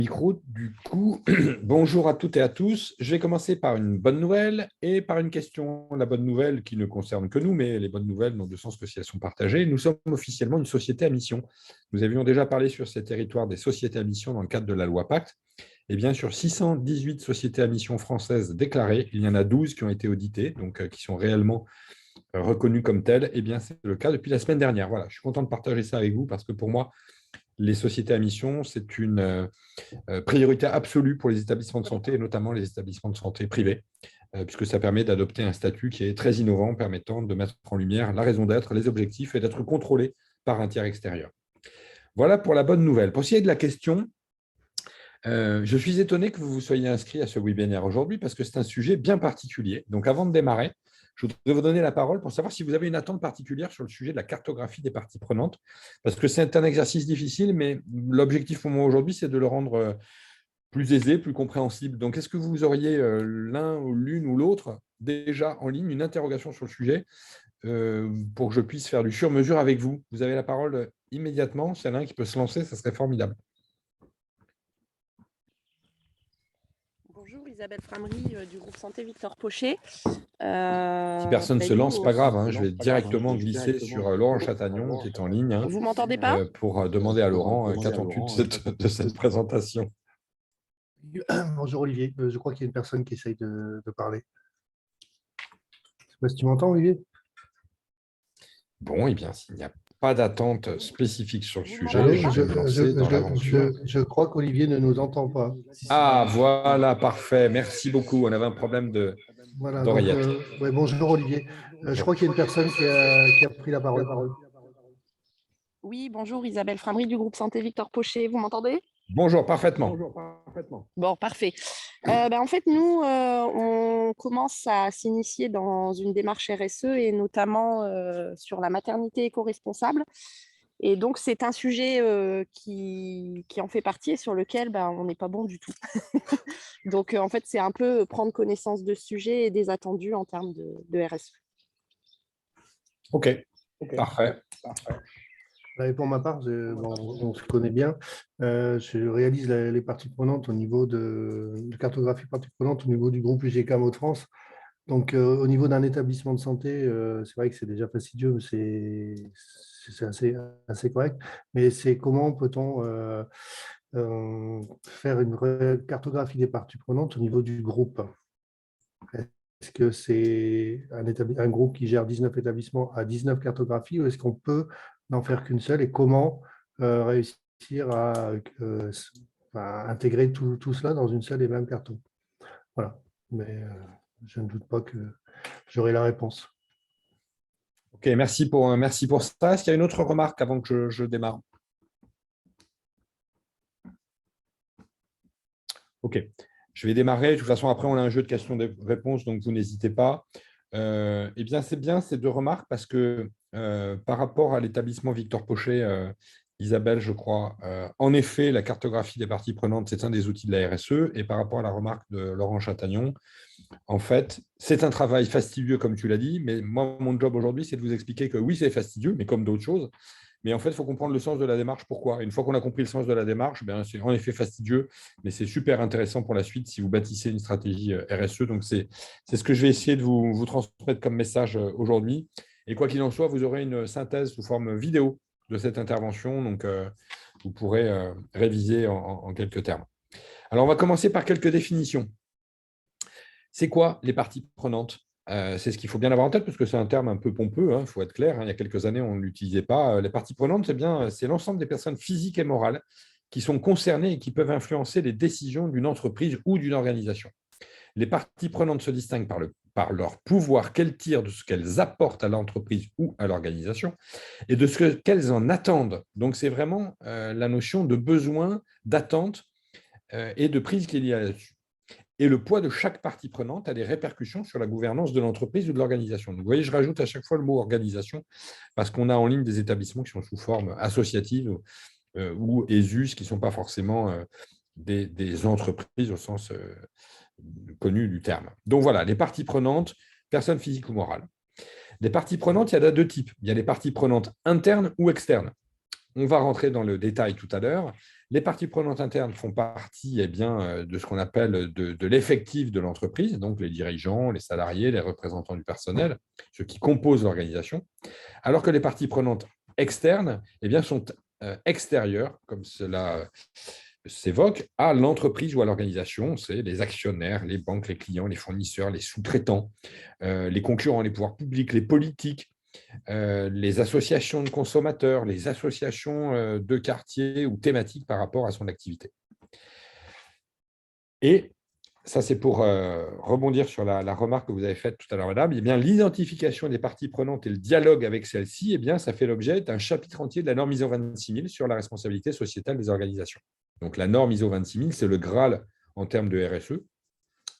Micro, du coup, bonjour à toutes et à tous. Je vais commencer par une bonne nouvelle et par une question. La bonne nouvelle qui ne concerne que nous, mais les bonnes nouvelles dans le sens que si elles sont partagées, nous sommes officiellement une société à mission. Nous avions déjà parlé sur ces territoires des sociétés à mission dans le cadre de la loi Pacte. Et bien, sur 618 sociétés à mission françaises déclarées, il y en a 12 qui ont été auditées, donc qui sont réellement reconnues comme telles. Et bien, c'est le cas depuis la semaine dernière. Voilà, je suis content de partager ça avec vous parce que pour moi, les sociétés à mission, c'est une priorité absolue pour les établissements de santé, et notamment les établissements de santé privés, puisque ça permet d'adopter un statut qui est très innovant, permettant de mettre en lumière la raison d'être, les objectifs et d'être contrôlé par un tiers extérieur. Voilà pour la bonne nouvelle. Pour ce qui est de la question, je suis étonné que vous vous soyez inscrit à ce webinaire aujourd'hui parce que c'est un sujet bien particulier. Donc, avant de démarrer, je voudrais vous donner la parole pour savoir si vous avez une attente particulière sur le sujet de la cartographie des parties prenantes, parce que c'est un exercice difficile, mais l'objectif pour moi aujourd'hui, c'est de le rendre plus aisé, plus compréhensible. Donc, est-ce que vous auriez l'un ou l'une ou l'autre déjà en ligne une interrogation sur le sujet pour que je puisse faire du sur-mesure avec vous? Vous avez la parole immédiatement. S'il y en a un qui peut se lancer, ça serait formidable. Bonjour, Isabelle Framery du groupe Santé Victor Pochet. Si personne ne se lance, ce n'est pas grave. Je vais directement glisser sur Laurent Oui. Chatagnon qui est en ligne Vous m'entendez pas? pour demander à Laurent qu'attends-tu de cette présentation. Bonjour Olivier, je crois qu'il y a une personne qui essaye de parler. Je ne sais pas si tu m'entends, Olivier. Bon, et bien, s'il n'y a pas d'attente spécifique sur le sujet, Allô, je vais me lancer dans l'aventure. je crois qu'Olivier ne nous entend pas. Ah, voilà, parfait. Merci beaucoup. On avait un problème Voilà, d'oreillette. ouais, bonjour Olivier. Je crois qu'il y a une personne qui a pris la parole. Oui, bonjour, Isabelle Framery du groupe Santé Victor Pochet. Vous m'entendez? Bonjour, parfaitement. Bon, parfait. En fait, nous, on commence à s'initier dans une démarche RSE et notamment sur la maternité éco-responsable. Et donc, c'est un sujet qui en fait partie et sur lequel on n'est pas bon du tout. Donc, en fait, c'est un peu prendre connaissance de ce sujet et des attendus en termes de RSE. OK, parfait. Et pour ma part, on se connaît bien. Je réalise les parties prenantes au niveau de cartographie parties prenantes au niveau du groupe UGK Hauts-de-France. Donc, au niveau d'un établissement de santé, c'est vrai que c'est déjà fastidieux, mais c'est assez correct. Mais c'est comment peut-on faire une cartographie des parties prenantes au niveau du groupe? Est-ce que c'est un groupe qui gère 19 établissements à 19 cartographies ou est-ce qu'on peut n'en faire qu'une seule et comment réussir à intégrer tout cela dans une seule et même carton? Voilà, mais je ne doute pas que j'aurai la réponse. OK, merci pour ça. Est-ce qu'il y a une autre remarque avant que je démarre? OK, je vais démarrer. De toute façon, après, on a un jeu de questions-réponses, donc vous n'hésitez pas. Eh bien, c'est bien ces deux remarques parce que par rapport à l'établissement Victor Pochet, Isabelle, je crois, en effet, la cartographie des parties prenantes, c'est un des outils de la RSE. Et par rapport à la remarque de Laurent Chatagnon, en fait, c'est un travail fastidieux, comme tu l'as dit, mais moi, mon job aujourd'hui, c'est de vous expliquer que oui, c'est fastidieux, mais comme d'autres choses. Mais en fait, il faut comprendre le sens de la démarche. Pourquoi? Une fois qu'on a compris le sens de la démarche, c'est en effet fastidieux, mais c'est super intéressant pour la suite si vous bâtissez une stratégie RSE. Donc, c'est ce que je vais essayer de vous transmettre comme message aujourd'hui. Et quoi qu'il en soit, vous aurez une synthèse sous forme vidéo de cette intervention. Donc, vous pourrez réviser en quelques termes. Alors, on va commencer par quelques définitions. C'est quoi les parties prenantes? C'est ce qu'il faut bien avoir en tête parce que c'est un terme un peu pompeux, il faut être clair. Il y a quelques années, on ne l'utilisait pas. Les parties prenantes, c'est l'ensemble des personnes physiques et morales qui sont concernées et qui peuvent influencer les décisions d'une entreprise ou d'une organisation. Les parties prenantes se distinguent par leur pouvoir qu'elles tirent de ce qu'elles apportent à l'entreprise ou à l'organisation et de ce qu'elles en attendent. Donc, c'est vraiment la notion de besoin, d'attente et de prise qu'il y a là-dessus. Et le poids de chaque partie prenante a des répercussions sur la gouvernance de l'entreprise ou de l'organisation. Vous voyez, je rajoute à chaque fois le mot organisation parce qu'on a en ligne des établissements qui sont sous forme associative ou ESUS qui ne sont pas forcément des entreprises au sens connu du terme. Donc voilà, les parties prenantes, personnes physiques ou morales. Les parties prenantes, il y en a deux types. Il y a les parties prenantes internes ou externes. on va rentrer dans le détail tout à l'heure. Les parties prenantes internes font partie de ce qu'on appelle de l'effectif de l'entreprise, donc les dirigeants, les salariés, les représentants du personnel, ceux qui composent l'organisation, alors que les parties prenantes externes sont extérieures, comme cela s'évoque, à l'entreprise ou à l'organisation. C'est les actionnaires, les banques, les clients, les fournisseurs, les sous-traitants, les concurrents, les pouvoirs publics, les politiques, les associations de consommateurs, les associations de quartier ou thématiques par rapport à son activité. Et ça, c'est pour rebondir sur la remarque que vous avez faite tout à l'heure, madame. Eh bien, l'identification des parties prenantes et le dialogue avec celles-ci, ça fait l'objet d'un chapitre entier de la norme ISO 26000 sur la responsabilité sociétale des organisations. Donc, la norme ISO 26000, c'est le Graal en termes de RSE.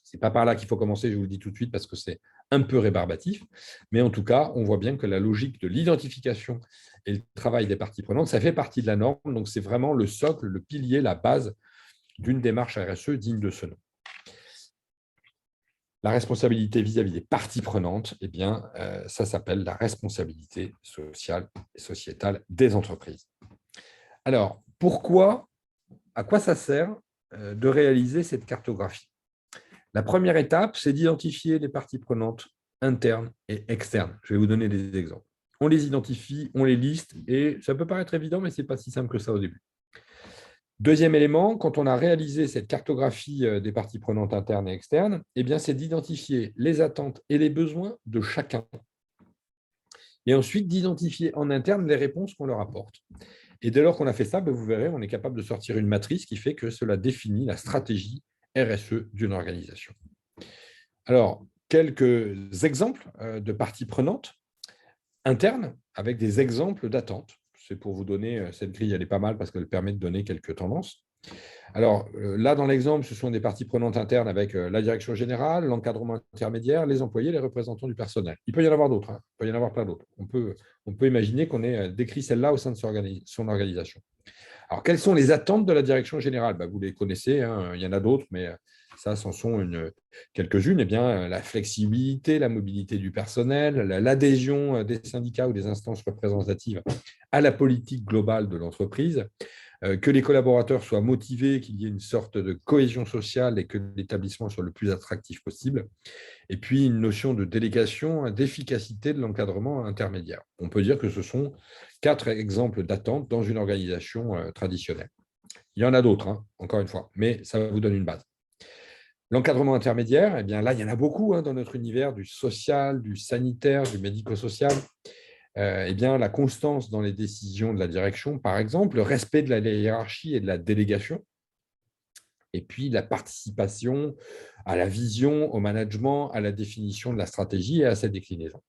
Ce n'est pas par là qu'il faut commencer, je vous le dis tout de suite, parce que c'est un peu rébarbatif. Mais en tout cas, on voit bien que la logique de l'identification et le travail des parties prenantes, ça fait partie de la norme. Donc, c'est vraiment le socle, le pilier, la base d'une démarche RSE digne de ce nom. La responsabilité vis-à-vis des parties prenantes, ça s'appelle la responsabilité sociale et sociétale des entreprises. Alors, à quoi ça sert de réaliser cette cartographie? La première étape, c'est d'identifier les parties prenantes internes et externes. Je vais vous donner des exemples. On les identifie, on les liste, et ça peut paraître évident, mais ce n'est pas si simple que ça au début. Deuxième élément, quand on a réalisé cette cartographie des parties prenantes internes et externes, c'est d'identifier les attentes et les besoins de chacun. Et ensuite, d'identifier en interne les réponses qu'on leur apporte. Et dès lors qu'on a fait ça, vous verrez, on est capable de sortir une matrice qui fait que cela définit la stratégie RSE d'une organisation. Alors, quelques exemples de parties prenantes internes avec des exemples d'attentes. C'est pour vous donner, cette grille, elle est pas mal parce qu'elle permet de donner quelques tendances. Alors là, dans l'exemple, ce sont des parties prenantes internes avec la direction générale, l'encadrement intermédiaire, les employés, les représentants du personnel. Il peut y en avoir d'autres, il peut y en avoir plein d'autres. On peut imaginer qu'on ait décrit celle-là au sein de son organisation. Alors, quelles sont les attentes de la direction générale? Vous les connaissez, il y en a d'autres, mais ça, c'en sont quelques-unes. La flexibilité, la mobilité du personnel, l'adhésion des syndicats ou des instances représentatives à la politique globale de l'entreprise, que les collaborateurs soient motivés, qu'il y ait une sorte de cohésion sociale et que l'établissement soit le plus attractif possible. Et puis, une notion de délégation, d'efficacité de l'encadrement intermédiaire. On peut dire que ce sont 4 exemples d'attente dans une organisation traditionnelle. Il y en a d'autres, encore une fois, mais ça vous donne une base. L'encadrement intermédiaire, là, il y en a beaucoup dans notre univers, du social, du sanitaire, du médico-social. La constance dans les décisions de la direction, par exemple, le respect de la hiérarchie et de la délégation, et puis la participation à la vision, au management, à la définition de la stratégie et à sa déclinaison.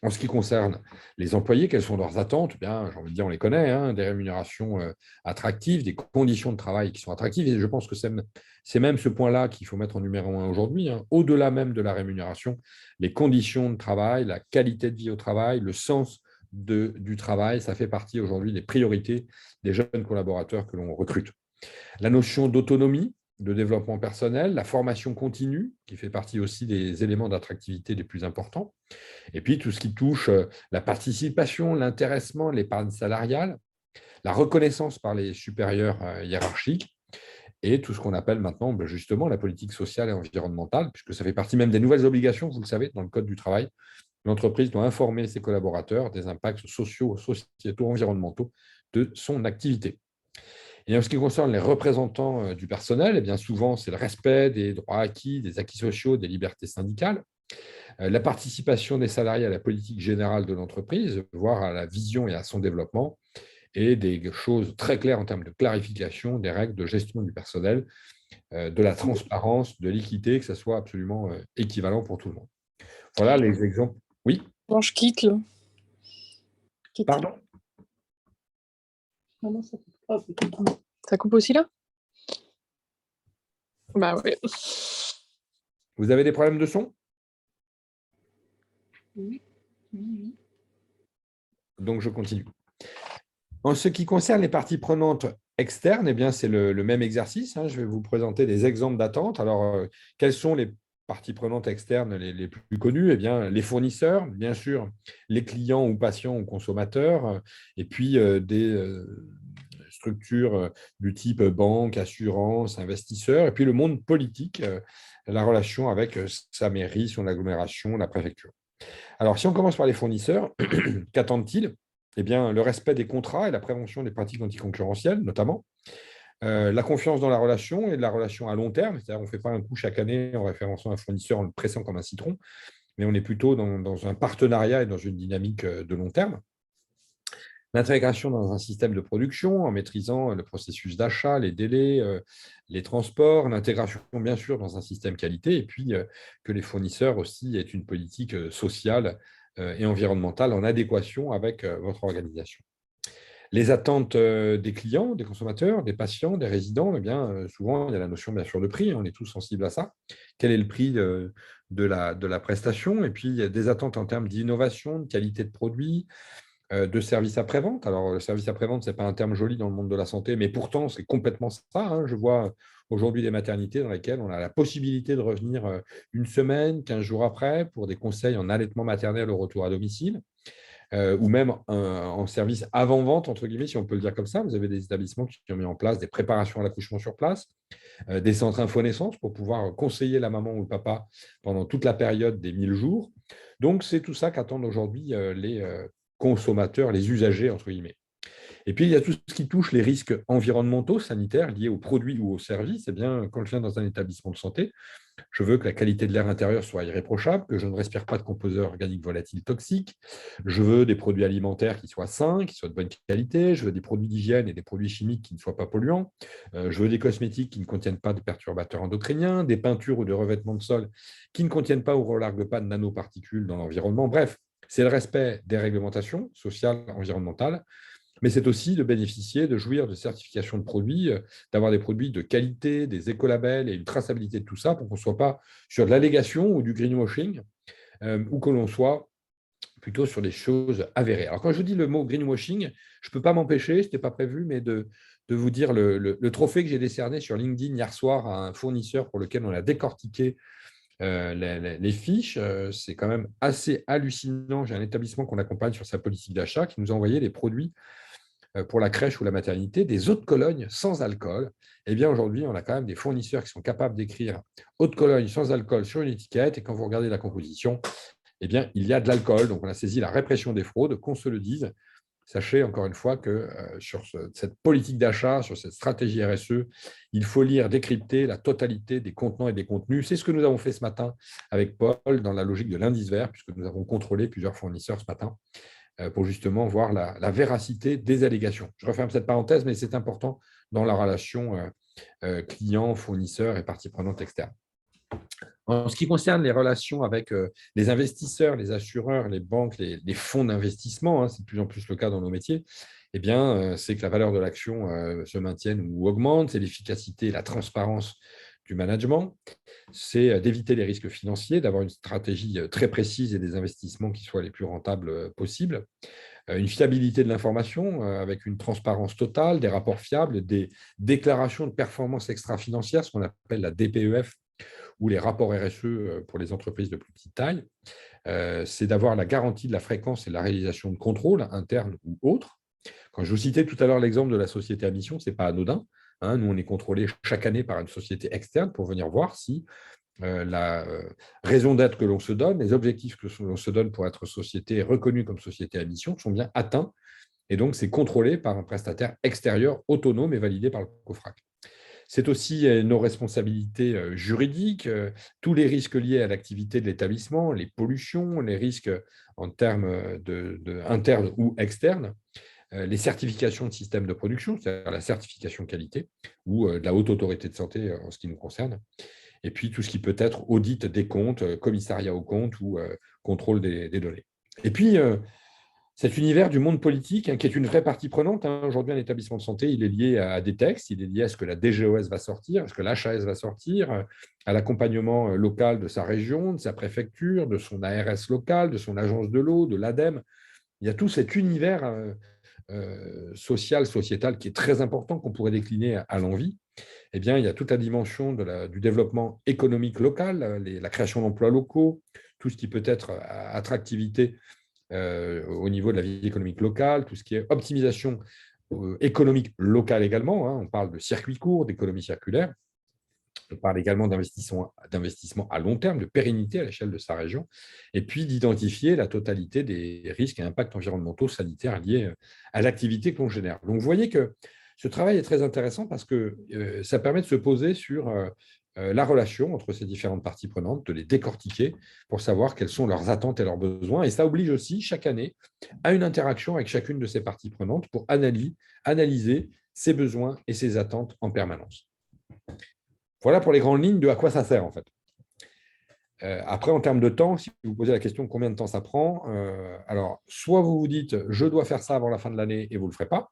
En ce qui concerne les employés, quelles sont leurs attentes? J'ai envie de dire, on les connaît, des rémunérations attractives, des conditions de travail qui sont attractives, et je pense que c'est même ce point-là qu'il faut mettre en numéro 1 aujourd'hui, au-delà même de la rémunération, les conditions de travail, la qualité de vie au travail, le sens du travail, ça fait partie aujourd'hui des priorités des jeunes collaborateurs que l'on recrute. La notion d'autonomie, de développement personnel, la formation continue, qui fait partie aussi des éléments d'attractivité les plus importants, et puis tout ce qui touche la participation, l'intéressement, l'épargne salariale, la reconnaissance par les supérieurs hiérarchiques, et tout ce qu'on appelle maintenant justement la politique sociale et environnementale, puisque ça fait partie même des nouvelles obligations, vous le savez, dans le Code du travail. L'entreprise doit informer ses collaborateurs des impacts sociaux, sociétaux, environnementaux de son activité. Et en ce qui concerne les représentants du personnel, bien souvent, c'est le respect des droits acquis, des acquis sociaux, des libertés syndicales, la participation des salariés à la politique générale de l'entreprise, voire à la vision et à son développement, et des choses très claires en termes de clarification des règles de gestion du personnel, de la transparence, de l'équité, que ça soit absolument équivalent pour tout le monde. Voilà les exemples. Oui? Bon, je quitte, là. Pardon? Ça coupe aussi, là? Bah oui. Vous avez des problèmes de son? Oui. Donc, je continue. En ce qui concerne les parties prenantes externes, c'est le même exercice. Je vais vous présenter des exemples d'attentes. Alors, quelles sont parties prenantes externes les plus connues, eh bien, les fournisseurs, bien sûr, les clients ou patients ou consommateurs, et puis des structures du type banque, assurance, investisseurs, et puis le monde politique, la relation avec sa mairie, son agglomération, la préfecture. Alors, si on commence par les fournisseurs, qu'attendent-ils? Eh bien, le respect des contrats et la prévention des pratiques anticoncurrentielles, notamment. La confiance dans la relation et de la relation à long terme, c'est-à-dire on ne fait pas un coup chaque année en référençant un fournisseur en le pressant comme un citron, mais on est plutôt dans un partenariat et dans une dynamique de long terme. L'intégration dans un système de production en maîtrisant le processus d'achat, les délais, les transports, l'intégration bien sûr dans un système qualité, et puis que les fournisseurs aussi aient une politique sociale et environnementale en adéquation avec votre organisation. Les attentes des clients, des consommateurs, des patients, des résidents, eh bien, souvent, il y a la notion, bien sûr, de prix. On est tous sensibles à ça. Quel est le prix de la prestation? Et puis, il y a des attentes en termes d'innovation, de qualité de produit, de service après-vente. Alors, le service après-vente, ce n'est pas un terme joli dans le monde de la santé, mais pourtant, c'est complètement ça, hein. Je vois aujourd'hui des maternités dans lesquelles on a la possibilité de revenir une semaine, 15 jours après, pour des conseils en allaitement maternel au retour à domicile. Ou même en service avant-vente, entre guillemets, si on peut le dire comme ça. Vous avez des établissements qui ont mis en place des préparations à l'accouchement sur place, des centres infonaissance pour pouvoir conseiller la maman ou le papa pendant toute la période des 1000 jours. Donc, c'est tout ça qu'attendent aujourd'hui les consommateurs, les usagers, entre guillemets. Et puis, il y a tout ce qui touche les risques environnementaux, sanitaires liés aux produits ou aux services. Eh bien, quand je viens dans un établissement de santé, je veux que la qualité de l'air intérieur soit irréprochable, que je ne respire pas de composés organiques volatiles toxiques. Je veux des produits alimentaires qui soient sains, qui soient de bonne qualité. Je veux des produits d'hygiène et des produits chimiques qui ne soient pas polluants. Je veux des cosmétiques qui ne contiennent pas de perturbateurs endocriniens, des peintures ou de revêtements de sol qui ne contiennent pas ou ne relarguent pas de nanoparticules dans l'environnement. Bref, c'est le respect des réglementations sociales, environnementales, mais c'est aussi de bénéficier, de jouir de certifications de produits, d'avoir des produits de qualité, des écolabels et une traçabilité de tout ça pour qu'on ne soit pas sur de l'allégation ou du greenwashing, ou que l'on soit plutôt sur des choses avérées. Alors, quand je dis le mot greenwashing, je ne peux pas m'empêcher, ce n'était pas prévu, mais de vous dire le trophée que j'ai décerné sur LinkedIn hier soir à un fournisseur pour lequel on a décortiqué les fiches. C'est quand même assez hallucinant. J'ai un établissement qu'on accompagne sur sa politique d'achat qui nous a envoyé les produits pour la crèche ou la maternité, des eaux de Cologne sans alcool. Eh bien, aujourd'hui, on a quand même des fournisseurs qui sont capables d'écrire eau de Cologne sans alcool sur une étiquette. Et quand vous regardez la composition, eh bien, il y a de l'alcool. Donc, on a saisi la répression des fraudes, qu'on se le dise. Sachez encore une fois que sur cette politique d'achat, sur cette stratégie RSE, il faut lire, décrypter la totalité des contenants et des contenus. C'est ce que nous avons fait ce matin avec Paul dans la logique de l'indice vert, puisque nous avons contrôlé plusieurs fournisseurs ce matin pour justement voir la véracité des allégations. Je referme cette parenthèse, mais c'est important dans la relation client, fournisseur et parties prenantes externes. En ce qui concerne les relations avec les investisseurs, les assureurs, les banques, les fonds d'investissement, hein, c'est de plus en plus le cas dans nos métiers, eh bien, c'est que la valeur de l'action se maintienne ou augmente, c'est l'efficacité et la transparence du management, c'est d'éviter les risques financiers, d'avoir une stratégie très précise et des investissements qui soient les plus rentables possibles, une fiabilité de l'information avec une transparence totale, des rapports fiables, des déclarations de performance extra-financière, ce qu'on appelle la DPEF, ou les rapports RSE pour les entreprises de plus petite taille. C'est d'avoir la garantie de la fréquence et de la réalisation de contrôles internes ou autres. Quand je vous citais tout à l'heure l'exemple de la société à mission, ce n'est pas anodin. Hein, nous, on est contrôlé chaque année par une société externe pour venir voir si la raison d'être que l'on se donne, les objectifs que l'on se donne pour être société reconnue comme société à mission sont bien atteints. Et donc, c'est contrôlé par un prestataire extérieur autonome et validé par le COFRAC. C'est aussi nos responsabilités juridiques, tous les risques liés à l'activité de l'établissement, les pollutions, les risques en termes internes ou externes, les certifications de systèmes de production, c'est-à-dire la certification qualité, ou de la haute autorité de santé en ce qui nous concerne, et puis tout ce qui peut être audit des comptes, commissariat aux comptes ou contrôle des données. Et puis, cet univers du monde politique, hein, qui est une vraie partie prenante. Hein. Aujourd'hui, un établissement de santé, il est lié à des textes, il est lié à ce que la DGOS va sortir, à ce que l'HAS va sortir, à l'accompagnement local de sa région, de sa préfecture, de son ARS local, de son agence de l'eau, de l'ADEME. Il y a tout cet univers social, sociétal qui est très important, qu'on pourrait décliner à l'envi. Eh bien, il y a toute la dimension du développement économique local, la création d'emplois locaux, tout ce qui peut être attractivité au niveau de la vie économique locale, tout ce qui est optimisation économique locale également. On parle de circuits courts, d'économie circulaire. On parle également d'investissement à long terme, de pérennité à l'échelle de sa région, et puis d'identifier la totalité des risques et impacts environnementaux, sanitaires liés à l'activité que l'on génère. Donc, vous voyez que ce travail est très intéressant parce que ça permet de se poser sur la relation entre ces différentes parties prenantes, de les décortiquer pour savoir quelles sont leurs attentes et leurs besoins. Et ça oblige aussi, chaque année, à une interaction avec chacune de ces parties prenantes pour analyser ses besoins et ses attentes en permanence. Voilà pour les grandes lignes de à quoi ça sert, en fait. Après, en termes de temps, si vous posez la question combien de temps ça prend, alors, soit vous vous dites « je dois faire ça avant la fin de l'année » et vous ne le ferez pas,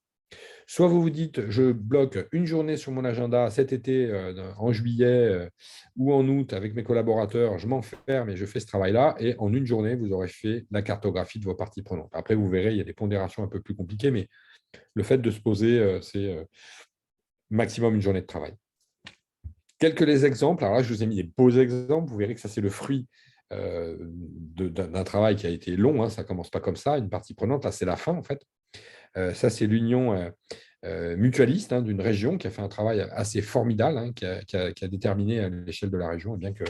soit vous vous dites « je bloque une journée sur mon agenda cet été, en juillet ou en août avec mes collaborateurs, je m'enferme et je fais ce travail-là » et en une journée, vous aurez fait la cartographie de vos parties prenantes. Après, vous verrez, il y a des pondérations un peu plus compliquées, mais le fait de se poser, c'est maximum une journée de travail. Quelques exemples. Alors là, je vous ai mis des beaux exemples. Vous verrez que ça, c'est le fruit d'un travail qui a été long. Ça ne commence pas comme ça. Une partie prenante, là, c'est la fin, en fait. Ça, c'est l'union mutualiste d'une région qui a fait un travail assez formidable, qui a déterminé à l'échelle de la région bien que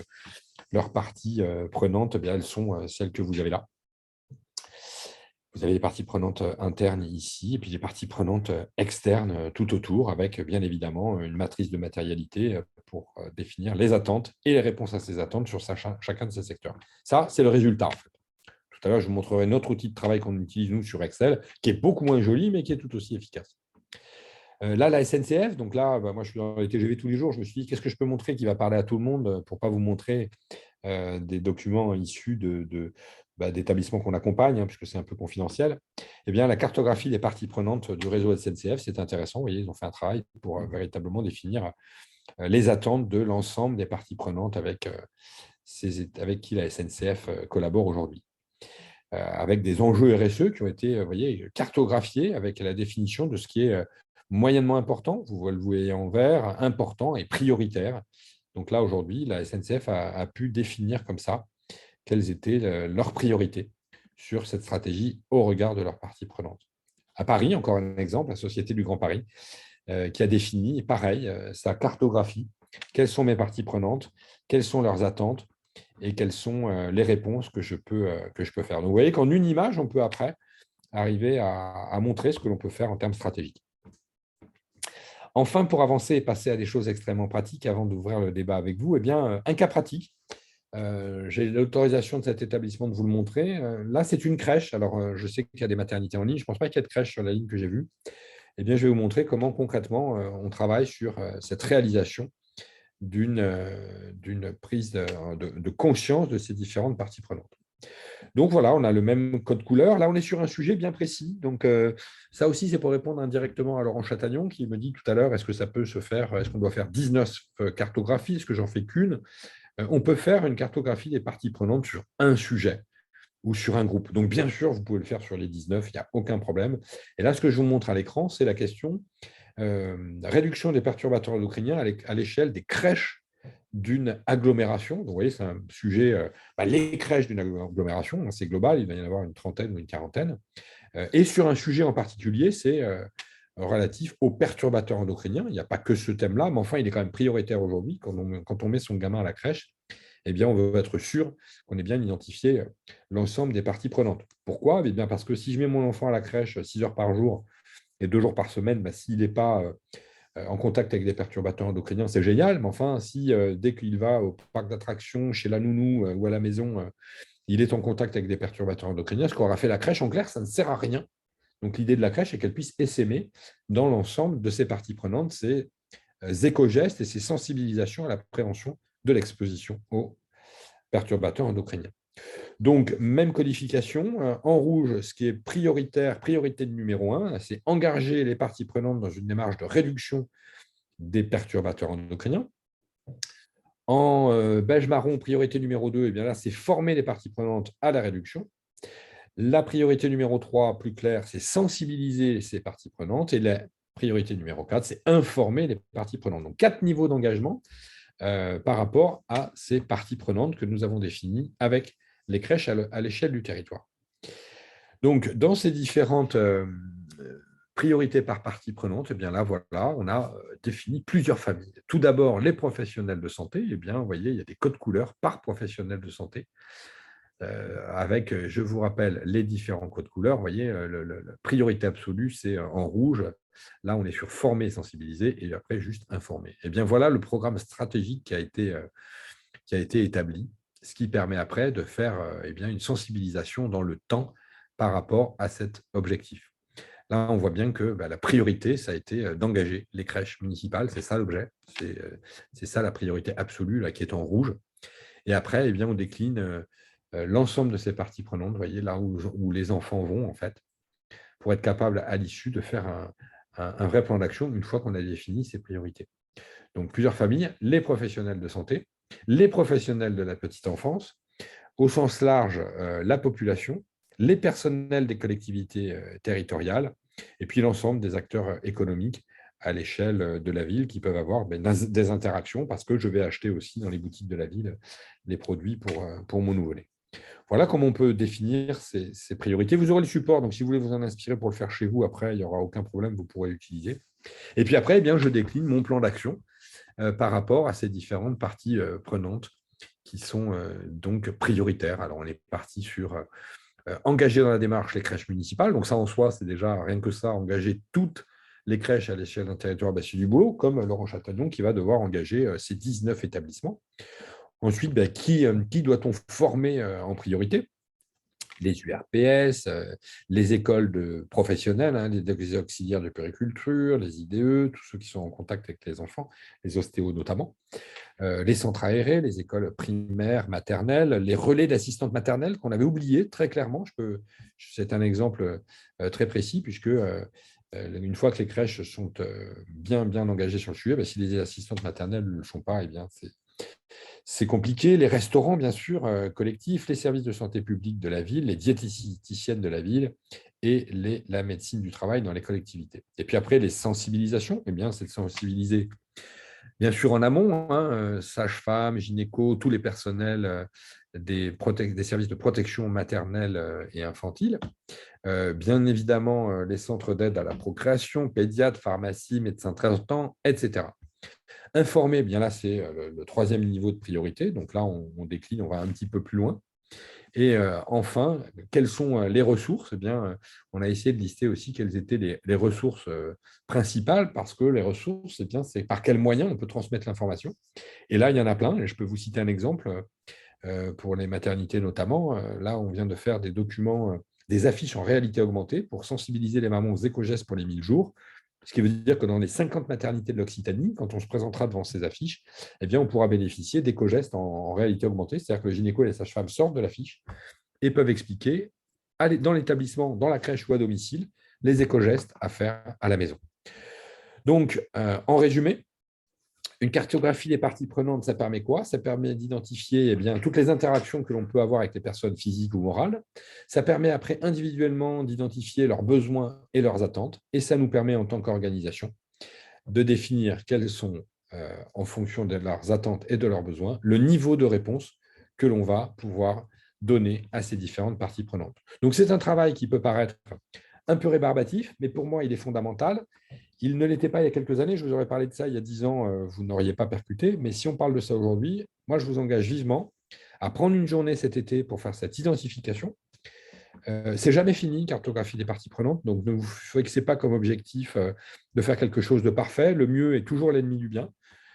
leurs parties prenantes, elles sont celles que vous avez là. Vous avez les parties prenantes internes ici, et puis les parties prenantes externes tout autour, avec bien évidemment une matrice de matérialité pour définir les attentes et les réponses à ces attentes sur chacun de ces secteurs. Ça, c'est le résultat, en fait. Tout à l'heure, je vous montrerai notre outil de travail qu'on utilise, nous, sur Excel, qui est beaucoup moins joli, mais qui est tout aussi efficace. Là, la SNCF, donc là, moi, je suis dans les TGV tous les jours, je me suis dit, qu'est-ce que je peux montrer qui va parler à tout le monde pour ne pas vous montrer des documents issus d'établissements qu'on accompagne, puisque c'est un peu confidentiel. Eh bien, la cartographie des parties prenantes du réseau SNCF, c'est intéressant. Vous voyez, ils ont fait un travail pour véritablement définir les attentes de l'ensemble des parties prenantes avec qui la SNCF collabore aujourd'hui. Avec des enjeux RSE qui ont été cartographiés avec la définition de ce qui est moyennement important, vous le voyez en vert, important et prioritaire. Donc là, aujourd'hui, la SNCF a pu définir comme ça quelles étaient leurs priorités sur cette stratégie au regard de leurs parties prenantes. À Paris, encore un exemple, la Société du Grand Paris, qui a défini, pareil, sa cartographie. Quelles sont mes parties prenantes? Quelles sont leurs attentes? Et quelles sont les réponses que je peux faire. Donc, vous voyez qu'en une image, on peut après arriver à montrer ce que l'on peut faire en termes stratégiques. Enfin, pour avancer et passer à des choses extrêmement pratiques, avant d'ouvrir le débat avec vous, un cas pratique. J'ai l'autorisation de cet établissement de vous le montrer. Là, c'est une crèche. Alors, je sais qu'il y a des maternités en ligne. Je ne pense pas qu'il y ait de crèche sur la ligne que j'ai vue. Je vais vous montrer comment concrètement on travaille sur cette réalisation d'une prise de conscience de ces différentes parties prenantes. Donc voilà, on a le même code couleur. Là, on est sur un sujet bien précis. Donc ça aussi, c'est pour répondre indirectement à Laurent Chatagnon qui me dit tout à l'heure, est-ce que ça peut se faire, est-ce qu'on doit faire 19 cartographies, est-ce que j'en fais qu'une? On peut faire une cartographie des parties prenantes sur un sujet ou sur un groupe. Donc bien sûr, vous pouvez le faire sur les 19, il n'y a aucun problème. Et là, ce que je vous montre à l'écran, c'est la question réduction des perturbateurs endocriniens à l'échelle des crèches d'une agglomération. Donc, vous voyez, c'est un sujet, les crèches d'une agglomération, c'est global, il va y en avoir une trentaine ou une quarantaine. Et sur un sujet en particulier, c'est relatif aux perturbateurs endocriniens. Il n'y a pas que ce thème-là, mais enfin, il est quand même prioritaire aujourd'hui. Quand on met son gamin à la crèche, on veut être sûr qu'on ait bien identifié l'ensemble des parties prenantes. Pourquoi? Bien parce que si je mets mon enfant à la crèche 6 heures par jour et 2 jours par semaine, s'il n'est pas en contact avec des perturbateurs endocriniens, c'est génial, mais enfin, si dès qu'il va au parc d'attractions, chez la nounou ou à la maison, il est en contact avec des perturbateurs endocriniens, ce qu'aura fait la crèche, en clair, ça ne sert à rien. Donc, l'idée de la crèche est qu'elle puisse essaimer dans l'ensemble de ses parties prenantes, ces éco-gestes et ces sensibilisations à la prévention de l'exposition aux perturbateurs endocriniens. Donc, même codification. En rouge, ce qui est prioritaire, priorité numéro 1, c'est engager les parties prenantes dans une démarche de réduction des perturbateurs endocriniens. En beige marron, priorité numéro 2, là, c'est former les parties prenantes à la réduction. La priorité numéro 3, plus claire, c'est sensibiliser ces parties prenantes. Et la priorité numéro 4, c'est informer les parties prenantes. Donc, 4 niveaux d'engagement par rapport à ces parties prenantes que nous avons définies avec les crèches à l'échelle du territoire. Donc, dans ces différentes priorités par partie prenante, eh bien là, voilà, on a défini plusieurs familles. Tout d'abord, les professionnels de santé. Eh bien, vous voyez, il y a des codes couleurs par professionnel de santé. Avec, je vous rappelle, les différents codes couleurs. Vous voyez, la priorité absolue, c'est en rouge. Là, on est sur former et sensibiliser, et après, juste informer. Eh bien, voilà le programme stratégique qui a été établi, ce qui permet après de faire eh bien, une sensibilisation dans le temps par rapport à cet objectif. Là, on voit bien que la priorité, ça a été d'engager les crèches municipales. C'est ça l'objet. C'est ça la priorité absolue, là, qui est en rouge. Et après, eh bien, on décline l'ensemble de ces parties prenantes, vous voyez, là où les enfants vont, en fait, pour être capable, à l'issue, de faire un vrai plan d'action une fois qu'on a défini ces priorités. Donc, plusieurs familles, les professionnels de santé, les professionnels de la petite enfance, au sens large, la population, les personnels des collectivités territoriales, et puis l'ensemble des acteurs économiques à l'échelle de la ville qui peuvent avoir des interactions parce que je vais acheter aussi dans les boutiques de la ville les produits pour mon nouveau-né. Voilà comment on peut définir ces priorités. Vous aurez le support, donc si vous voulez vous en inspirer pour le faire chez vous, après, il n'y aura aucun problème, vous pourrez l'utiliser. Et puis après, eh bien, je décline mon plan d'action par rapport à ces différentes parties prenantes qui sont donc prioritaires. Alors, on est parti sur engager dans la démarche les crèches municipales. Donc ça, en soi, c'est déjà rien que ça, engager toutes les crèches à l'échelle d'un territoire, c'est du boulot, comme Laurent Chatagnon qui va devoir engager ces 19 établissements. Ensuite, qui doit-on former en priorité? Les URPS, les écoles professionnelles, les auxiliaires de puériculture, les IDE, tous ceux qui sont en contact avec les enfants, les ostéos notamment, les centres aérés, les écoles primaires, maternelles, les relais d'assistantes maternelles qu'on avait oubliés très clairement. C'est un exemple très précis puisque une fois que les crèches sont bien engagées sur le sujet, si les assistantes maternelles ne le sont pas, eh bien c'est compliqué. Les restaurants, bien sûr, collectifs, les services de santé publique de la ville, les diététiciennes de la ville et la médecine du travail dans les collectivités. Et puis après, les sensibilisations, eh bien, c'est de sensibiliser, bien sûr, en amont, sages-femmes, gynéco, tous les personnels des services de protection maternelle et infantile. Bien évidemment, les centres d'aide à la procréation, pédiatres, pharmacie, médecins traitants, etc. Informer, bien là, c'est le troisième niveau de priorité. Donc là, on décline, on va un petit peu plus loin. Et enfin, quelles sont les ressources? Eh bien, on a essayé de lister aussi quelles étaient les ressources principales, parce que les ressources, eh bien, c'est par quels moyens on peut transmettre l'information. Et là, il y en a plein. Et je peux vous citer un exemple pour les maternités notamment. Là, on vient de faire des documents, des affiches en réalité augmentée pour sensibiliser les mamans aux éco-gestes pour les 1000 jours. Ce qui veut dire que dans les 50 maternités de l'Occitanie, quand on se présentera devant ces affiches, eh bien, on pourra bénéficier d'éco-gestes en réalité augmentée. C'est-à-dire que le gynéco et les sages-femmes sortent de l'affiche et peuvent expliquer dans l'établissement, dans la crèche ou à domicile, les éco-gestes à faire à la maison. Donc, en résumé, une cartographie des parties prenantes, ça permet quoi? Ça permet d'identifier toutes les interactions que l'on peut avoir avec les personnes physiques ou morales. Ça permet après individuellement d'identifier leurs besoins et leurs attentes. Et ça nous permet en tant qu'organisation de définir quels sont, en fonction de leurs attentes et de leurs besoins, le niveau de réponse que l'on va pouvoir donner à ces différentes parties prenantes. Donc c'est un travail qui peut paraître un peu rébarbatif, mais pour moi, il est fondamental. Il ne l'était pas il y a quelques années. Je vous aurais parlé de ça il y a 10 ans, vous n'auriez pas percuté. Mais si on parle de ça aujourd'hui, moi, je vous engage vivement à prendre une journée cet été pour faire cette identification. C'est jamais fini, une cartographie des parties prenantes. Donc, ne vous fixez pas comme objectif de faire quelque chose de parfait. Le mieux est toujours l'ennemi du bien.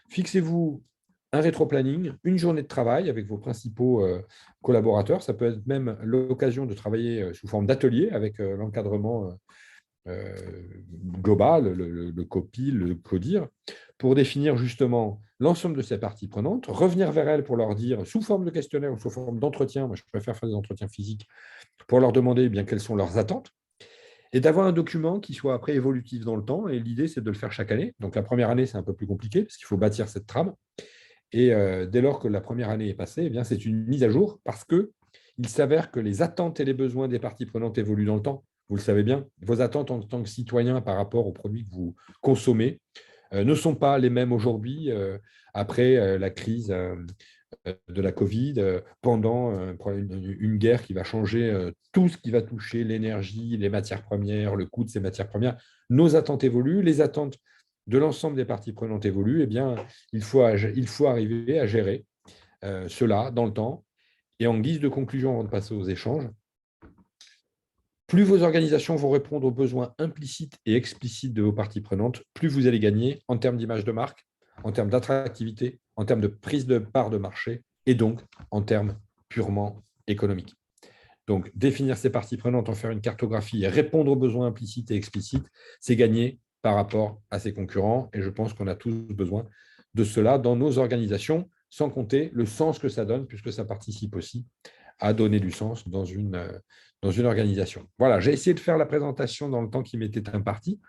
Fixez-vous un rétro-planning, une journée de travail avec vos principaux collaborateurs. Ça peut être même l'occasion de travailler sous forme d'atelier avec l'encadrement global, le COPI, le CODIR, pour définir justement l'ensemble de ces parties prenantes, revenir vers elles pour leur dire, sous forme de questionnaire ou sous forme d'entretien, moi je préfère faire des entretiens physiques, pour leur demander bien quelles sont leurs attentes, et d'avoir un document qui soit après évolutif dans le temps. Et l'idée, c'est de le faire chaque année. Donc la première année, c'est un peu plus compliqué, parce qu'il faut bâtir cette trame. Et dès lors que la première année est passée, eh bien, c'est une mise à jour, parce que il s'avère que les attentes et les besoins des parties prenantes évoluent dans le temps. Vous le savez bien, vos attentes en tant que citoyen par rapport aux produits que vous consommez ne sont pas les mêmes aujourd'hui après la crise de la Covid, pendant une guerre qui va changer tout ce qui va toucher l'énergie, les matières premières, le coût de ces matières premières. Nos attentes évoluent, les attentes de l'ensemble des parties prenantes évoluent. Eh bien, il faut arriver à gérer cela dans le temps. Et en guise de conclusion, avant de passer aux échanges, plus vos organisations vont répondre aux besoins implicites et explicites de vos parties prenantes, plus vous allez gagner en termes d'image de marque, en termes d'attractivité, en termes de prise de part de marché et donc en termes purement économiques. Donc, définir ces parties prenantes, en faire une cartographie et répondre aux besoins implicites et explicites, c'est gagner par rapport à ses concurrents. Et je pense qu'on a tous besoin de cela dans nos organisations, sans compter le sens que ça donne, puisque ça participe aussi à donner du sens dans une organisation. Voilà, j'ai essayé de faire la présentation dans le temps qui m'était imparti.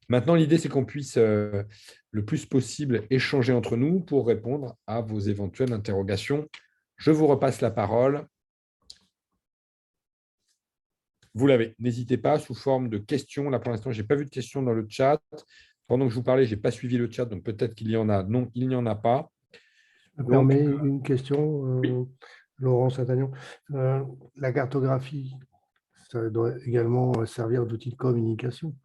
Maintenant, l'idée, c'est qu'on puisse le plus possible échanger entre nous pour répondre à vos éventuelles interrogations. Je vous repasse la parole. Vous l'avez, n'hésitez pas, sous forme de questions. Là, pour l'instant, je n'ai pas vu de questions dans le chat. Pendant que je vous parlais, je n'ai pas suivi le chat, donc peut-être qu'il y en a. Non, il n'y en a pas. Je me permets une question, Laurent Saint-Agnon. La cartographie, ça doit également servir d'outil de communication.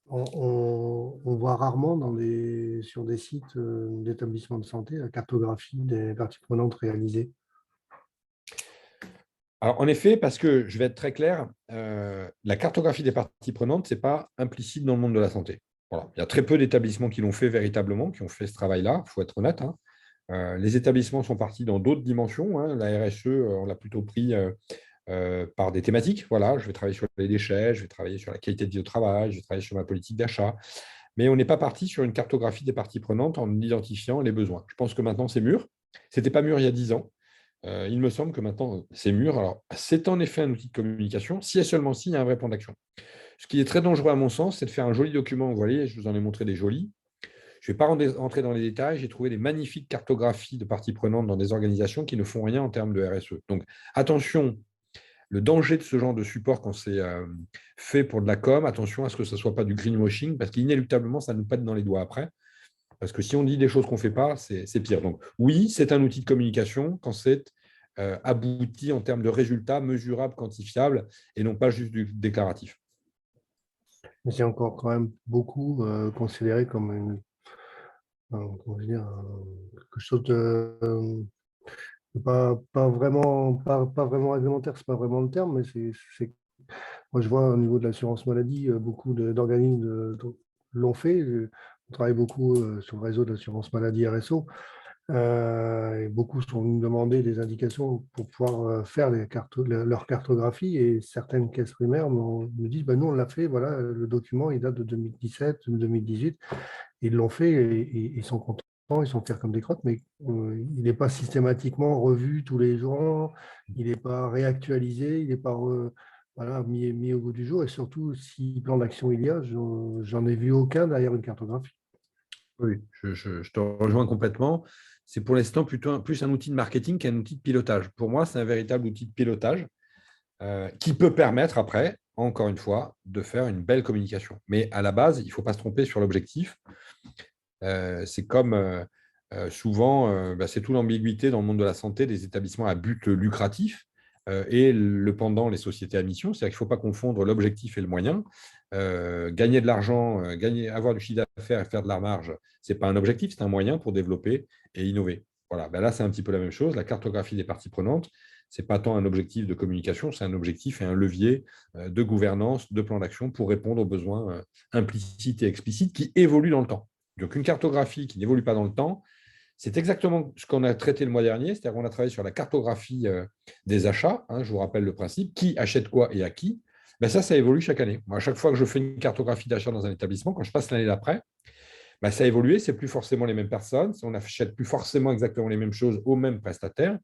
On voit rarement sur des sites d'établissements de santé la cartographie des parties prenantes réalisées. Alors, en effet, parce que je vais être très clair, la cartographie des parties prenantes, ce n'est pas implicite dans le monde de la santé. Voilà. Il y a très peu d'établissements qui l'ont fait véritablement, qui ont fait ce travail-là, il faut être honnête. Les établissements sont partis dans d'autres dimensions. La RSE, on l'a plutôt pris par des thématiques. Voilà, je vais travailler sur les déchets, je vais travailler sur la qualité de vie au travail, je vais travailler sur ma politique d'achat. Mais on n'est pas parti sur une cartographie des parties prenantes en identifiant les besoins. Je pense que maintenant, c'est mûr. Ce n'était pas mûr il y a 10 ans. Il me semble que maintenant, c'est mûr. Alors, c'est en effet un outil de communication, si et seulement s'il y a un vrai plan d'action. Ce qui est très dangereux à mon sens, c'est de faire un joli document. Vous voyez, je vous en ai montré des jolis. Je ne vais pas rentrer dans les détails. J'ai trouvé des magnifiques cartographies de parties prenantes dans des organisations qui ne font rien en termes de RSE. Donc, attention, le danger de ce genre de support quand c'est fait pour de la com, attention à ce que ce ne soit pas du greenwashing, parce qu'inéluctablement, ça nous pète dans les doigts après. Parce que si on dit des choses qu'on ne fait pas, c'est pire. Donc, oui, c'est un outil de communication quand c'est abouti en termes de résultats mesurables, quantifiables, et non pas juste du déclaratif. Mais c'est encore quand même beaucoup considéré comme quelque chose de pas vraiment réglementaire, c'est pas vraiment le terme, mais moi je vois au niveau de l'assurance maladie, beaucoup d'organismes l'ont fait. On travaille beaucoup sur le réseau d'assurance maladie RSO. Et beaucoup sont venus me demander des indications pour pouvoir faire leur cartographie, et certaines caisses primaires me disent nous on l'a fait, voilà, le document il date de 2017, 2018, ils l'ont fait et ils sont contents, ils sont fiers comme des crottes, mais il n'est pas systématiquement revu tous les jours, il n'est pas réactualisé, il n'est pas mis au goût du jour, et surtout si plan d'action il y a, j'en ai vu aucun derrière une cartographie. Oui, je te rejoins complètement. C'est pour l'instant plus un outil de marketing qu'un outil de pilotage. Pour moi, c'est un véritable outil de pilotage qui peut permettre après, encore une fois, de faire une belle communication. Mais à la base, il ne faut pas se tromper sur l'objectif. C'est comme souvent, c'est toute l'ambiguïté dans le monde de la santé des établissements à but lucratif et le pendant, les sociétés à mission. C'est-à-dire qu'il ne faut pas confondre l'objectif et le moyen. Gagner de l'argent, avoir du chiffre d'affaires et faire de la marge, ce n'est pas un objectif, c'est un moyen pour développer et innover. Voilà. Là, c'est un petit peu la même chose. La cartographie des parties prenantes, ce n'est pas tant un objectif de communication, c'est un objectif et un levier de gouvernance, de plan d'action pour répondre aux besoins implicites et explicites qui évoluent dans le temps. Donc, une cartographie qui n'évolue pas dans le temps, c'est exactement ce qu'on a traité le mois dernier, c'est-à-dire qu'on a travaillé sur la cartographie des achats. Je vous rappelle le principe, qui achète quoi et à qui. Ça évolue chaque année. Moi, à chaque fois que je fais une cartographie d'achat dans un établissement, quand je passe l'année d'après, ça a évolué, ce n'est plus forcément les mêmes personnes, on n'achète plus forcément exactement les mêmes choses aux mêmes prestataires.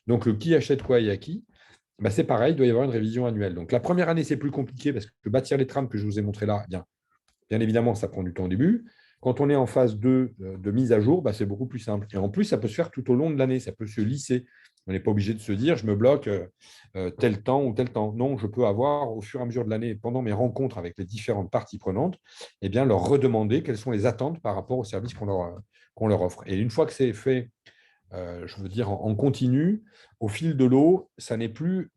Donc, le qui achète quoi et à qui, c'est pareil, il doit y avoir une révision annuelle. Donc, la première année, c'est plus compliqué parce que bâtir les trames que je vous ai montrées là, bien évidemment, ça prend du temps au début. Quand on est en phase 2 de mise à jour, c'est beaucoup plus simple. Et en plus, ça peut se faire tout au long de l'année, ça peut se lisser. On n'est pas obligé de se dire, je me bloque tel temps ou tel temps. Non, je peux avoir, au fur et à mesure de l'année, pendant mes rencontres avec les différentes parties prenantes, eh bien, leur redemander quelles sont les attentes par rapport au service qu'on leur offre. Et une fois que c'est fait, je veux dire, en continu, au fil de l'eau, ça n'est plus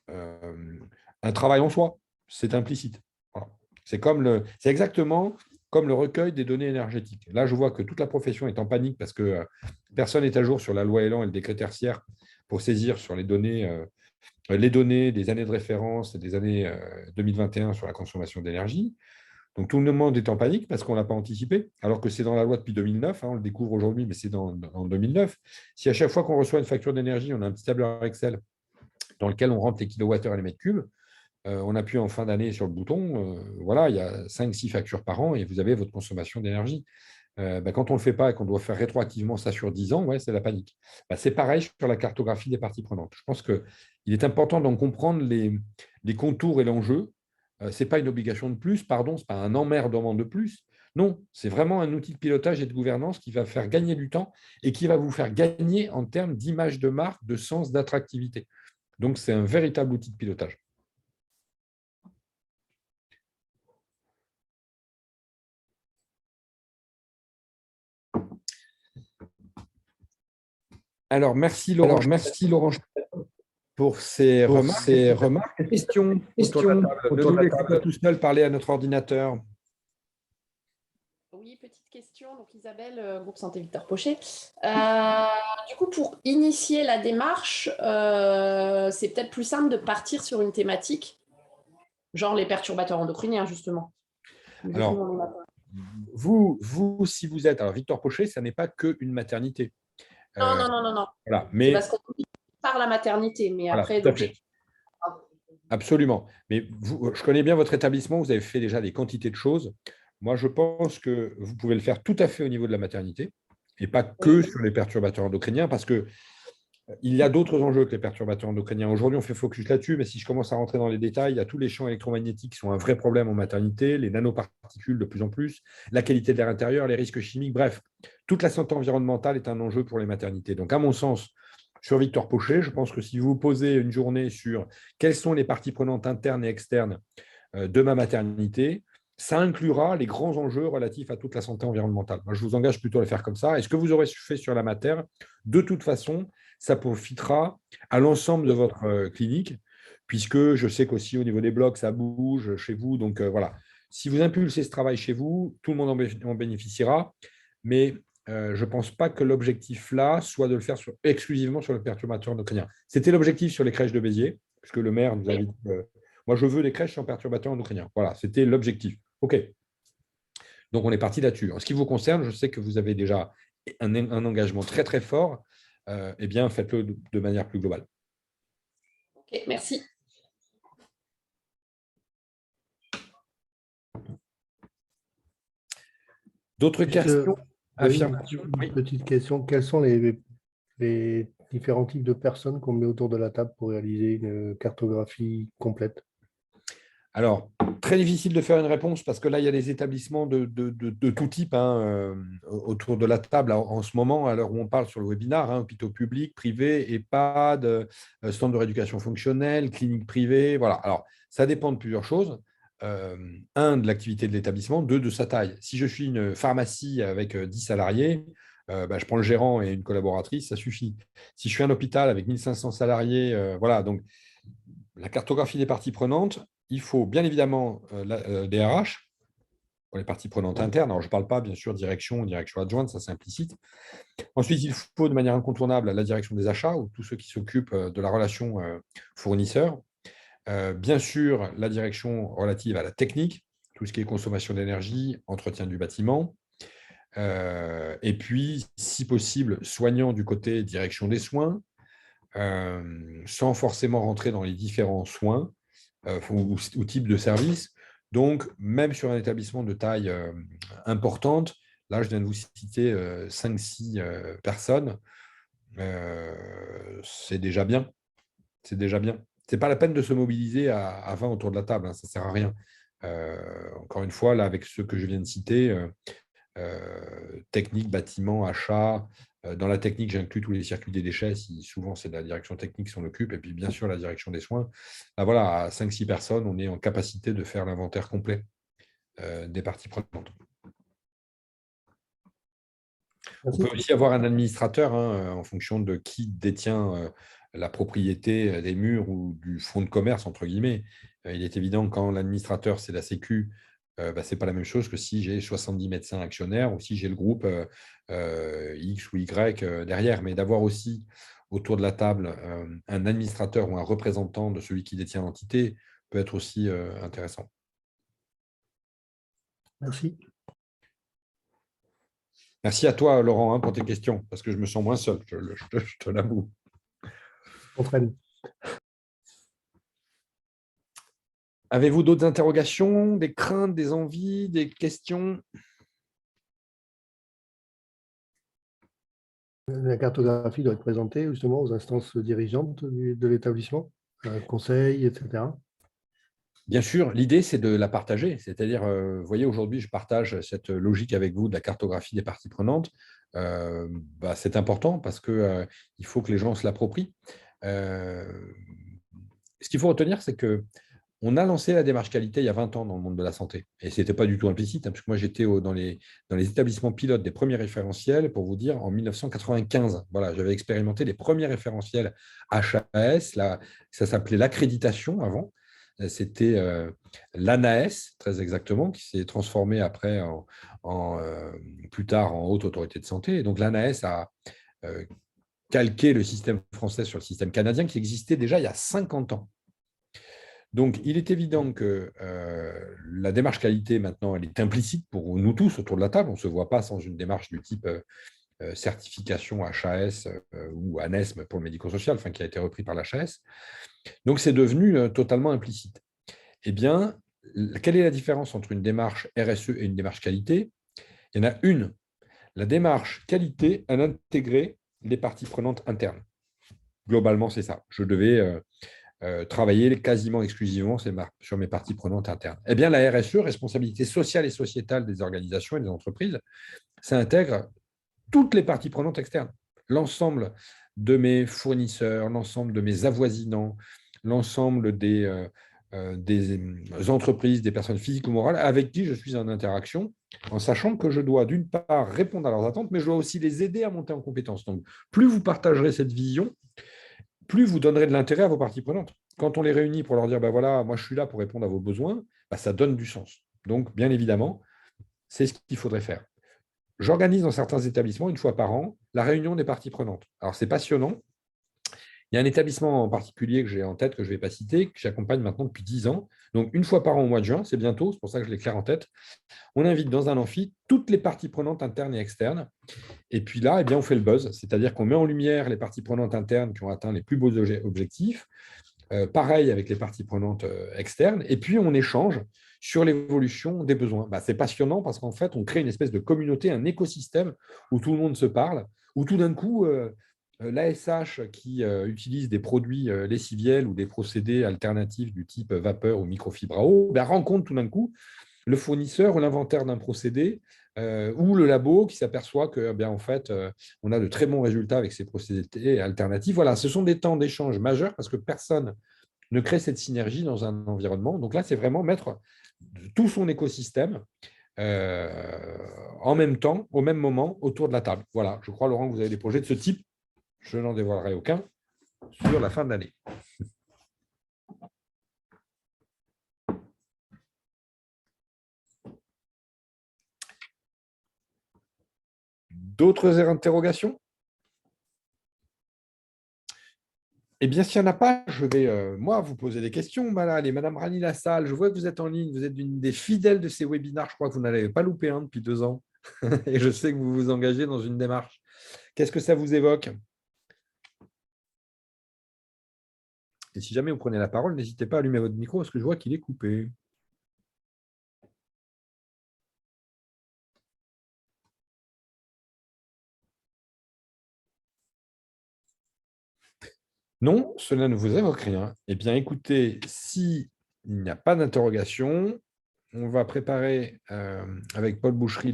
un travail en soi, c'est implicite. Voilà. C'est exactement comme le recueil des données énergétiques. Là, je vois que toute la profession est en panique parce que personne n'est à jour sur la loi Elan et le décret tertiaire pour saisir sur les données des années de référence et des années 2021 sur la consommation d'énergie. Donc, tout le monde est en panique parce qu'on ne l'a pas anticipé, alors que c'est dans la loi depuis 2009. On le découvre aujourd'hui, mais c'est en 2009. Si à chaque fois qu'on reçoit une facture d'énergie, on a un petit tableur Excel dans lequel on rentre les kilowattheures et les mètres cubes, on appuie en fin d'année sur le bouton, voilà, il y a 5-6 factures par an et vous avez votre consommation d'énergie. Quand on ne le fait pas et qu'on doit faire rétroactivement ça sur 10 ans, ouais, c'est la panique. C'est pareil sur la cartographie des parties prenantes. Je pense qu'il est important d'en comprendre les contours et l'enjeu. Ce n'est pas une obligation de plus, pardon, ce n'est pas un emmerdement de plus. Non, c'est vraiment un outil de pilotage et de gouvernance qui va faire gagner du temps et qui va vous faire gagner en termes d'image de marque, de sens, d'attractivité. Donc, c'est un véritable outil de pilotage. Alors, merci Laurent pour ces remarques. Questions. Ne nous laissez pas tout seul parler à notre ordinateur. Oui, petite question. Donc, Isabelle, groupe Santé Victor Pochet. Du coup, pour initier la démarche, c'est peut-être plus simple de partir sur une thématique, genre les perturbateurs endocriniens, justement. Alors, vous, si vous êtes… Alors, Victor Pochet, ça n'est pas qu'une maternité. Non. Voilà, mais… C'est parce qu'on par la maternité, mais voilà, après… tout à fait. Absolument. Mais je connais bien votre établissement, vous avez fait déjà des quantités de choses. Moi, je pense que vous pouvez le faire tout à fait au niveau de la maternité et pas que sur les perturbateurs endocriniens parce qu'il y a d'autres enjeux que les perturbateurs endocriniens. Aujourd'hui, on fait focus là-dessus, mais si je commence à rentrer dans les détails, il y a tous les champs électromagnétiques qui sont un vrai problème en maternité, les nanoparticules de plus en plus, la qualité de l'air intérieur, les risques chimiques, bref, toute la santé environnementale est un enjeu pour les maternités. Donc, à mon sens, sur Victor Pochet, je pense que si vous posez une journée sur quelles sont les parties prenantes internes et externes de ma maternité, ça inclura les grands enjeux relatifs à toute la santé environnementale. Moi, je vous engage plutôt à le faire comme ça. Et ce que vous aurez fait sur la mater, de toute façon, ça profitera à l'ensemble de votre clinique, puisque je sais qu'aussi au niveau des blocs, ça bouge chez vous. Donc, voilà. Si vous impulsez ce travail chez vous, tout le monde en bénéficiera. Mais je ne pense pas que l'objectif là soit de le faire exclusivement sur le perturbateur endocrinien. C'était l'objectif sur les crèches de Béziers, puisque le maire nous avait dit moi, je veux des crèches sans perturbateur endocrinien. Voilà, c'était l'objectif. OK. Donc, on est parti là-dessus. En ce qui vous concerne, je sais que vous avez déjà un engagement très, très fort. Eh bien, faites-le de manière plus globale. OK, merci. D'autres questions? Une petite question. Quels sont les différents types de personnes qu'on met autour de la table pour réaliser une cartographie complète? Alors, très difficile de faire une réponse parce que là, il y a des établissements de tout type autour de la table en ce moment, à l'heure où on parle sur le webinaire, hôpitaux publics, privés, EHPAD, centres de rééducation fonctionnelle, cliniques privées. Voilà. Alors, ça dépend de plusieurs choses. Un, de l'activité de l'établissement, deux, de sa taille. Si je suis une pharmacie avec 10 salariés, je prends le gérant et une collaboratrice, ça suffit. Si je suis un hôpital avec 1500 salariés, voilà, donc la cartographie des parties prenantes, il faut bien évidemment des RH pour les parties prenantes internes. Alors, je ne parle pas, bien sûr, direction adjointe, ça c'est implicite. Ensuite, il faut de manière incontournable la direction des achats ou tous ceux qui s'occupent de la relation fournisseur. Bien sûr, la direction relative à la technique, tout ce qui est consommation d'énergie, entretien du bâtiment. Et puis, si possible, soignant du côté direction des soins, sans forcément rentrer dans les différents soins ou types de services. Donc, même sur un établissement de taille importante, là, je viens de vous citer 5-6 personnes, c'est déjà bien. C'est déjà bien. Ce n'est pas la peine de se mobiliser à 20 autour de la table, hein, ça ne sert à rien. Encore une fois, là, avec ceux que je viens de citer, technique, bâtiment, achat, Dans la technique, j'inclus tous les circuits des déchets, si souvent c'est la direction technique qui s'en occupe, et puis bien sûr la direction des soins. Là, voilà, à 5-6 personnes, on est en capacité de faire l'inventaire complet des parties prenantes. On peut aussi avoir un administrateur en fonction de qui détient la propriété des murs ou du fonds de commerce, entre guillemets. Il est évident que quand l'administrateur, c'est la Sécu, ce n'est pas la même chose que si j'ai 70 médecins actionnaires ou si j'ai le groupe X ou Y derrière. Mais d'avoir aussi autour de la table un administrateur ou un représentant de celui qui détient l'entité peut être aussi intéressant. Merci. Merci à toi, Laurent, pour tes questions, parce que je me sens moins seul, je te l'avoue. Entraîne. Avez-vous d'autres interrogations, des craintes, des envies, des questions? La cartographie doit être présentée justement aux instances dirigeantes de l'établissement, conseil, etc. Bien sûr, l'idée, c'est de la partager. C'est-à-dire, vous voyez, aujourd'hui, je partage cette logique avec vous de la cartographie des parties prenantes. C'est important parce qu'il faut que les gens se l'approprient. Ce qu'il faut retenir, c'est qu'on a lancé la démarche qualité il y a 20 ans dans le monde de la santé. Et ce n'était pas du tout implicite, parce que moi, j'étais dans les établissements pilotes des premiers référentiels, pour vous dire, en 1995. Voilà, j'avais expérimenté les premiers référentiels HAS, ça s'appelait l'accréditation avant. C'était l'ANAS, très exactement, qui s'est transformé après, plus tard, en Haute Autorité de Santé. Et donc, l'ANAS a calqué le système français sur le système canadien qui existait déjà il y a 50 ans. Donc, il est évident que la démarche qualité, maintenant, elle est implicite pour nous tous autour de la table. On ne se voit pas sans une démarche du type certification HAS ou ANESM pour le médico-social, qui a été repris par l'HAS. Donc, c'est devenu totalement implicite. Eh bien, quelle est la différence entre une démarche RSE et une démarche qualité? Il y en a une. La démarche qualité, elle intégrait les parties prenantes internes. Globalement, c'est ça. Je devais travailler quasiment exclusivement sur mes parties prenantes internes. Eh bien, la RSE, responsabilité sociale et sociétale des organisations et des entreprises, ça intègre toutes les parties prenantes externes. L'ensemble de mes fournisseurs, l'ensemble de mes avoisinants, l'ensemble des entreprises, des personnes physiques ou morales avec qui je suis en interaction, en sachant que je dois d'une part répondre à leurs attentes, mais je dois aussi les aider à monter en compétences. Donc, plus vous partagerez cette vision, plus vous donnerez de l'intérêt à vos parties prenantes. Quand on les réunit pour leur dire, voilà, moi je suis là pour répondre à vos besoins, ça donne du sens. Donc, bien évidemment, c'est ce qu'il faudrait faire. J'organise dans certains établissements, une fois par an, la réunion des parties prenantes. Alors, c'est passionnant. Il y a un établissement en particulier que j'ai en tête, que je ne vais pas citer, que j'accompagne maintenant depuis 10 ans. Donc, une fois par an au mois de juin, c'est bientôt, c'est pour ça que je l'ai clair en tête. On invite dans un amphi toutes les parties prenantes internes et externes. Et puis là, on fait le buzz, c'est-à-dire qu'on met en lumière les parties prenantes internes qui ont atteint les plus beaux objectifs. Pareil avec les parties prenantes externes. Et puis, on échange sur l'évolution des besoins. C'est passionnant parce qu'en fait, on crée une espèce de communauté, un écosystème où tout le monde se parle, où tout d'un coup, l'ASH qui utilise des produits lessiviels ou des procédés alternatifs du type vapeur ou microfibre à eau, rencontre tout d'un coup le fournisseur ou l'inventaire d'un procédé ou le labo qui s'aperçoit que, en fait, on a de très bons résultats avec ces procédés alternatifs. Voilà, ce sont des temps d'échange majeurs parce que personne ne crée cette synergie dans un environnement. Donc là, c'est vraiment mettre tout son écosystème en même temps, au même moment, autour de la table. Voilà, je crois, Laurent, que vous avez des projets de ce type. Je n'en dévoilerai aucun sur la fin de l'année. D'autres interrogations? Eh bien, s'il n'y en a pas, je vais, moi, vous poser des questions. Allez, Madame Rani Lassalle, je vois que vous êtes en ligne, vous êtes une des fidèles de ces webinaires. Je crois que vous n'en avez pas loupé un depuis 2 ans. Et je sais que vous vous engagez dans une démarche. Qu'est-ce que ça vous évoque? Et si jamais vous prenez la parole, n'hésitez pas à allumer votre micro parce que je vois qu'il est coupé. Non, cela ne vous évoque rien. Eh bien, écoutez, s'il n'y a pas d'interrogation, on va préparer avec Paul Boucherie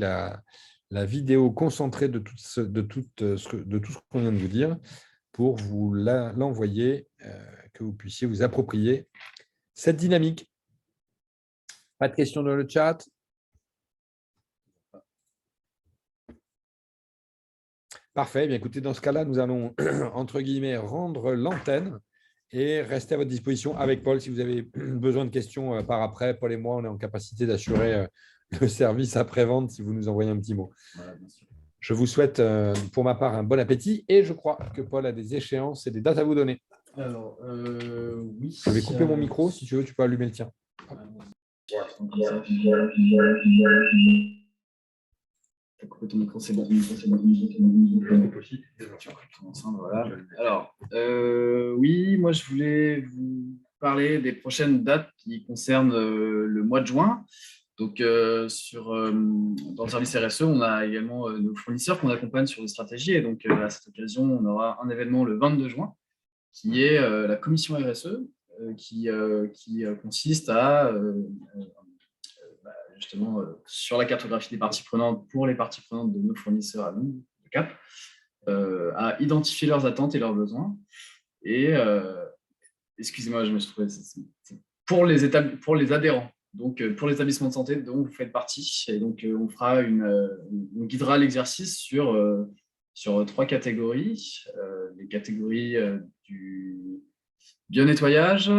la vidéo concentrée de tout ce qu'on vient de vous dire pour vous l'envoyer, que vous puissiez vous approprier cette dynamique. Pas de questions dans le chat? Parfait. Bien, écoutez, dans ce cas-là, nous allons, entre guillemets, rendre l'antenne et rester à votre disposition avec Paul. Si vous avez besoin de questions par après, Paul et moi, on est en capacité d'assurer le service après-vente si vous nous envoyez un petit mot. Voilà, bien sûr. Je vous souhaite, pour ma part, un bon appétit et je crois que Paul a des échéances et des dates à vous donner. Alors, oui. Je vais couper mon micro. Si tu veux, tu peux allumer le tien. T'as coupé ton micro, c'est bon. Voilà. Alors, oui, moi je voulais vous parler des prochaines dates qui concernent le mois de juin. Donc, dans le service RSE, on a également nos fournisseurs qu'on accompagne sur les stratégies. Et donc, à cette occasion, on aura un événement le 22 juin qui est la commission RSE, qui consiste à justement sur la cartographie des parties prenantes pour les parties prenantes de nos fournisseurs à nous, de CAP, à identifier leurs attentes et leurs besoins. Et, excusez-moi, je me suis trouvé, c'est pour les adhérents, donc pour les établissements de santé dont vous faites partie. Et donc, on guidera l'exercice sur 3 catégories. Les catégories du bio-nettoyage,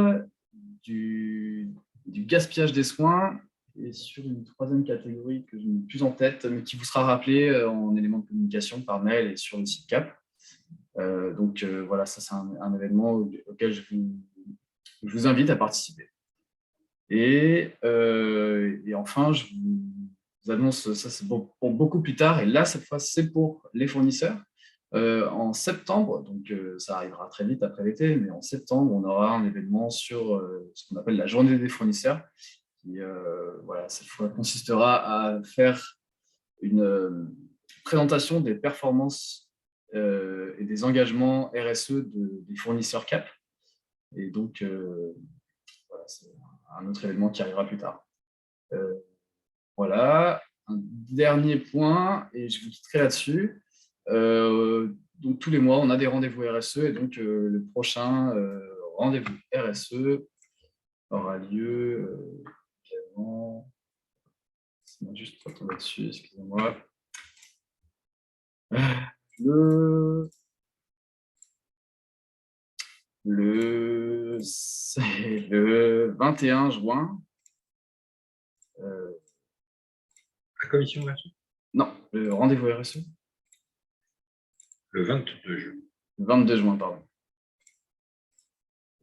du gaspillage des soins, et sur une 3e catégorie que je n'ai plus en tête, mais qui vous sera rappelée en élément de communication par mail et sur le site CAP. Donc voilà, ça c'est un événement auquel je vous invite à participer. Et enfin, je vous annonce, ça c'est pour beaucoup plus tard, et là cette fois c'est pour les fournisseurs. En septembre, donc ça arrivera très vite après l'été, mais en septembre, on aura un événement sur ce qu'on appelle la journée des fournisseurs, qui voilà, cette fois consistera à faire une présentation des performances et des engagements RSE des fournisseurs CAP. Et donc, voilà, c'est un autre événement qui arrivera plus tard. Voilà, un dernier point, et je vous quitterai là-dessus. Donc, tous les mois, on a des rendez-vous RSE, et donc le prochain rendez-vous RSE aura lieu juste retomber dessus, excusez-moi. C'est le 21 juin. La commission RSE? Non, le rendez-vous RSE. Le 22 juin. Le 22 juin, pardon.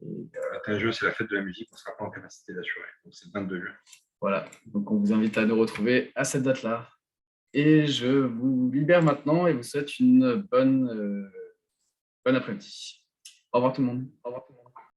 Le 21 juin, c'est la fête de la musique, on ne sera pas en capacité d'assurer. Donc, c'est le 22 juin. Voilà, donc on vous invite à nous retrouver à cette date-là. Et je vous libère maintenant et vous souhaite une bonne après-midi. Au revoir tout le monde. Au revoir tout le monde.